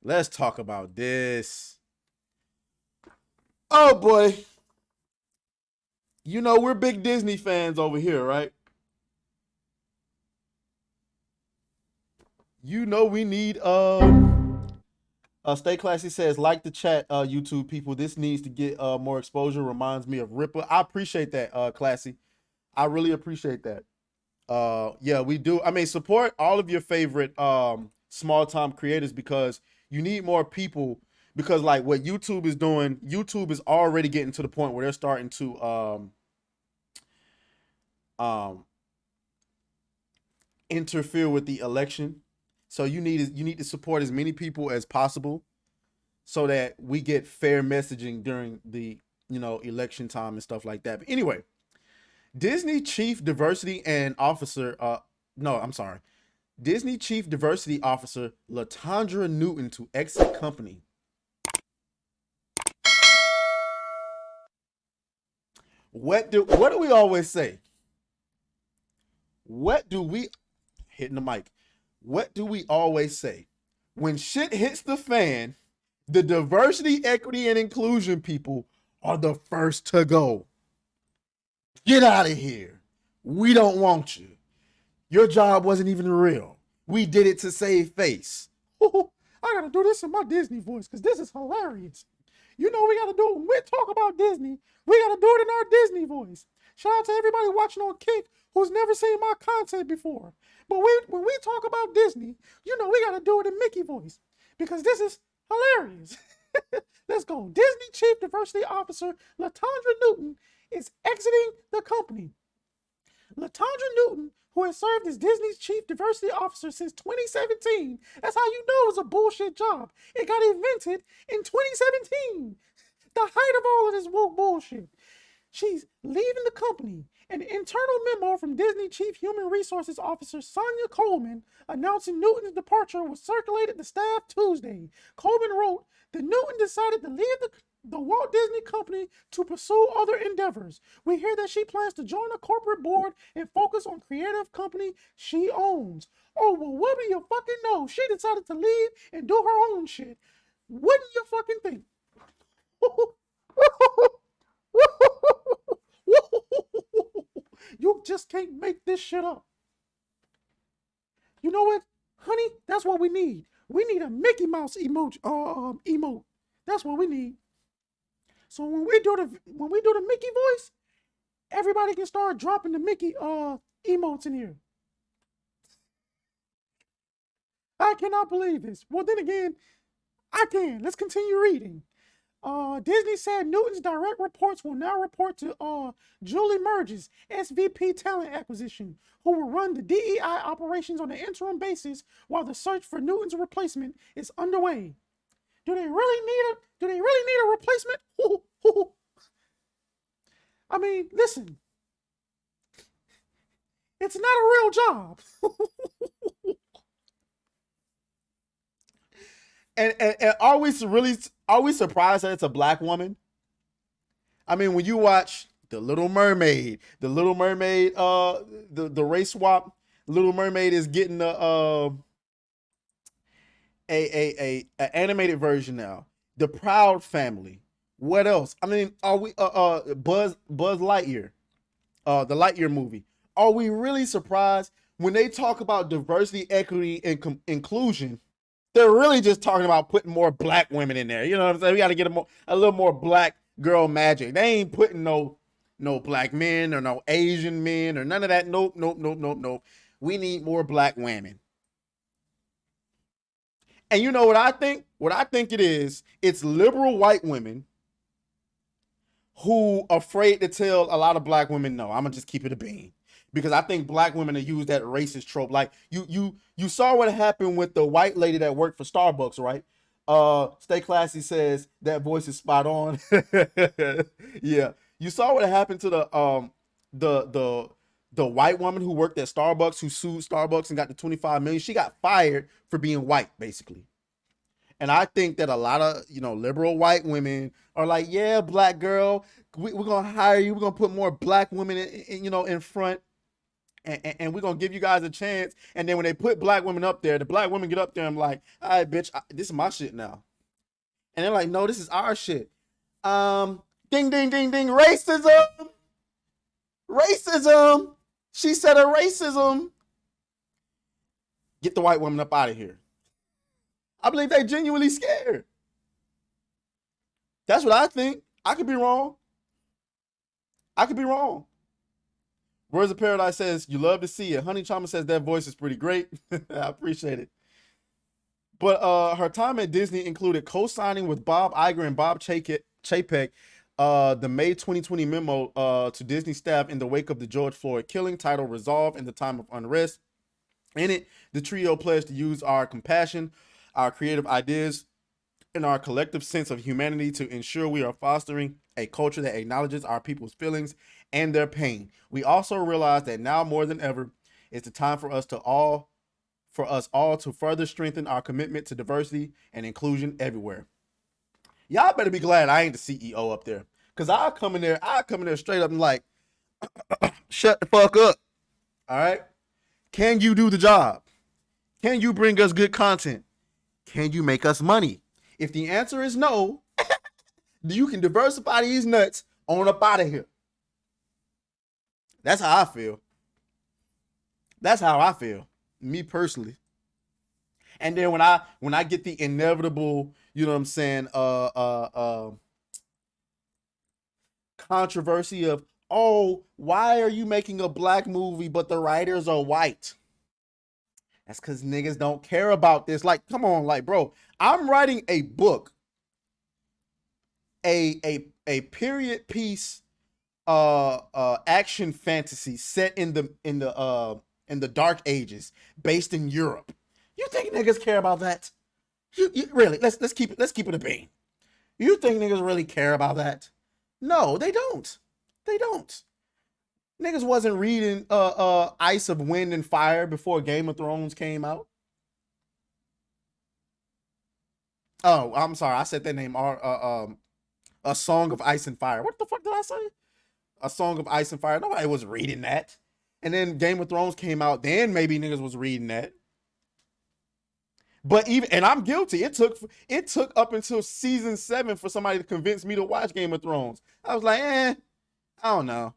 Let's talk about this. Oh boy. You know, we're big Disney fans over here, right? You know we need Stay Classy says, like the chat, YouTube people. This needs to get more exposure. Reminds me of Ripper. I appreciate that, Classy. I really appreciate that. Yeah, we do. I mean, support all of your favorite small time creators because you need more people. Because like what YouTube is doing, YouTube is already getting to the point where they're starting to um interfere with the election. So you need to support as many people as possible so that we get fair messaging during the election time and stuff like that. But anyway, Disney chief diversity and officer no, I'm sorry. Disney chief diversity officer Latondra Newton to exit company. What do we always say? What do we hitting the mic? What do we always say? When shit hits the fan, the diversity, equity, and inclusion people are the first to go. Get out of here. We don't want you. Your job wasn't even real. We did it to save face. I gotta do this in my Disney voice because this is hilarious. You know we gotta do it when we talk about Disney. We gotta do it in our Disney voice. Shout out to everybody watching on Kick who's never seen my content before. But when we talk about Disney, you know we gotta do it in Mickey voice because this is hilarious. Let's go. Disney Chief Diversity Officer Latondra Newton is exiting the company. Latondra Newton, who has served as Disney's chief diversity officer since 2017. That's how you know it was a bullshit job. It got invented in 2017. The height of all of this woke bullshit. She's leaving the company. An internal memo from Disney Chief Human Resources Officer Sonia Coleman announcing Newton's departure was circulated to staff Tuesday. Coleman wrote that Newton decided to leave the Walt Disney Company to pursue other endeavors. We hear that she plans to join a corporate board and focus on creative company she owns. Oh, well, what do you fucking know? She decided to leave and do her own shit. Wouldn't you fucking think? You just can't make this shit up. You know what, honey? That's what we need. We need a Mickey Mouse emoji, emote. That's what we need. So when we do the Mickey voice, everybody can start dropping the Mickey emotes in here. I cannot believe this. Well, then again, I can. Let's continue reading. Disney said Newton's direct reports will now report to Julie Merges, SVP Talent Acquisition, who will run the DEI operations on an interim basis while the search for Newton's replacement is underway. Do they really need a replacement? I mean, listen, it's not a real job. And are we surprised that it's a black woman? I mean, when you watch The Little Mermaid, the race swap, Little Mermaid is getting a animated version now. The Proud Family. What else? I mean, are we Buzz Lightyear, the Lightyear movie? Are we really surprised when they talk about diversity, equity, and inclusion? They're really just talking about putting more black women in there. You know what I'm saying? We got to get a little more black girl magic. They ain't putting no black men or no Asian men or none of that. Nope, nope, nope, nope, nope. We need more black women. And you know what I think? What I think it is, it's liberal white women who afraid to tell a lot of black women no. I'm gonna just keep it a bean. Because I think black women have used that racist trope. Like you saw what happened with the white lady that worked for Starbucks, right? Stay Classy says that voice is spot on. Yeah. You saw what happened to the white woman who worked at Starbucks who sued Starbucks and got the 25 million. She got fired for being white, basically. And I think that a lot of liberal white women are like, yeah, black girl, we're gonna hire you. We're gonna put more black women in front. and we're gonna give you guys a chance. And then when they put black women up there, the black women get up there and I'm like, all right, bitch, this is my shit now. And they're like, no, this is our shit. Ding, ding, ding, ding, racism. Racism. She said a racism. Get the white woman up out of here. I believe they genuinely scared. That's what I think. I could be wrong. I could be wrong. Words of Paradise says, you love to see it. Honey Chama says that voice is pretty great. I appreciate it. But her time at Disney included co-signing with Bob Iger and Bob Chapek the May 2020 memo to Disney staff in the wake of the George Floyd killing, titled Resolve in the Time of Unrest. In it, the trio pledged to use our compassion, our creative ideas, and our collective sense of humanity to ensure we are fostering a culture that acknowledges our people's feelings and their pain. We also realize that now more than ever, it's the time for us all to further strengthen our commitment to diversity and inclusion everywhere. Y'all better be glad I ain't the CEO up there, because I'll come in there straight up and like, shut the fuck up. All right? Can you do the job? Can you bring us good content? Can you make us money? If the answer is no, you can diversify these nuts on up out of here. That's how I feel. That's how I feel, me personally. And then when I get the inevitable, you know what I'm saying, controversy of, oh, why are you making a black movie but the writers are white? That's because niggas don't care about this. Like, come on, like, bro, I'm writing a book, a period piece, action fantasy set in the Dark Ages, based in Europe. You think niggas care about that? You really? Let's keep it a bean. You think niggas really care about that? No, they don't. They don't. Niggas wasn't reading Ice of Wind and Fire before Game of Thrones came out. Oh, I'm sorry. I said that name. A Song of Ice and Fire. What the fuck did I say? A Song of Ice and Fire. Nobody was reading that. And then Game of Thrones came out. Then maybe niggas was reading that. But even, and I'm guilty. It took up until season 7 for somebody to convince me to watch Game of Thrones. I was like, I don't know.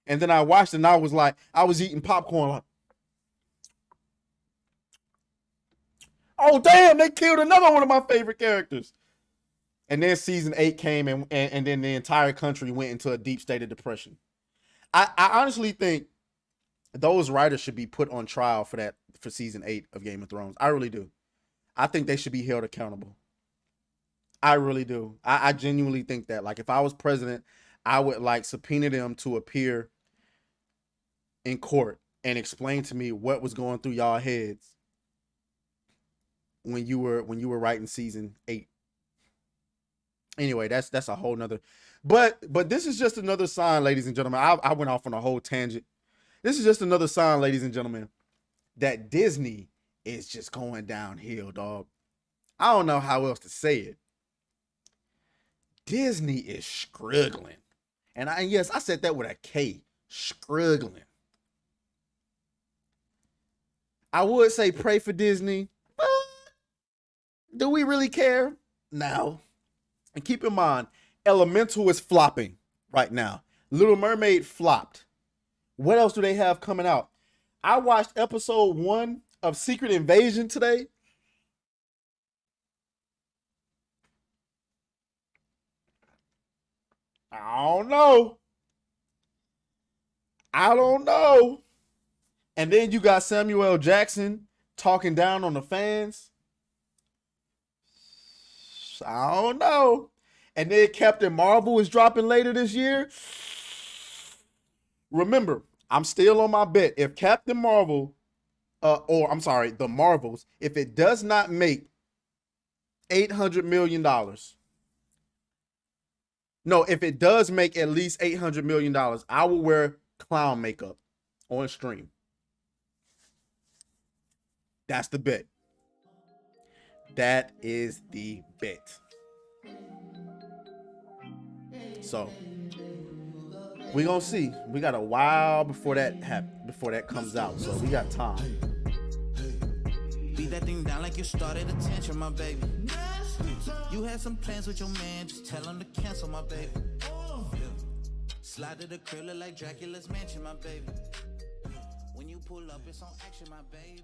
And then I watched it and I was like, I was eating popcorn like, oh damn, they killed another one of my favorite characters. And then season 8 came and then the entire country went into a deep state of depression. I honestly think those writers should be put on trial for season 8 of Game of Thrones. I really do. I think they should be held accountable. I really do. I genuinely think that. Like, if I was president, I would like subpoena them to appear in court and explain to me what was going through y'all heads when you were writing season 8. Anyway, that's a whole nother. But this is just another sign, ladies and gentlemen. I went off on a whole tangent. This is just another sign, ladies and gentlemen, that Disney is just going downhill, dog. I don't know how else to say it. Disney is struggling. And yes, I said that with a K. Struggling. I would say pray for Disney, but do we really care? No. And keep in mind, Elemental is flopping right now. Little Mermaid flopped. What else do they have coming out? I watched episode 1 of Secret Invasion today. I don't know. And then you got Samuel L. Jackson talking down on the fans. I don't know. And then Captain Marvel is dropping later this year. Remember, I'm still on my bet. If Captain Marvel, the Marvels, if it does not make $800 million, no, if it does make at least $800 million, I will wear clown makeup on stream. That's the bet. That is the bet. So, We gonna see. We got a while before that comes out, so we got time. Beat that thing down like you started attention, my baby. You had some plans with your man, just tell him to cancel, my baby. Slide to the crib, look like Dracula's mansion, my baby. When you pull up, it's on action, my baby.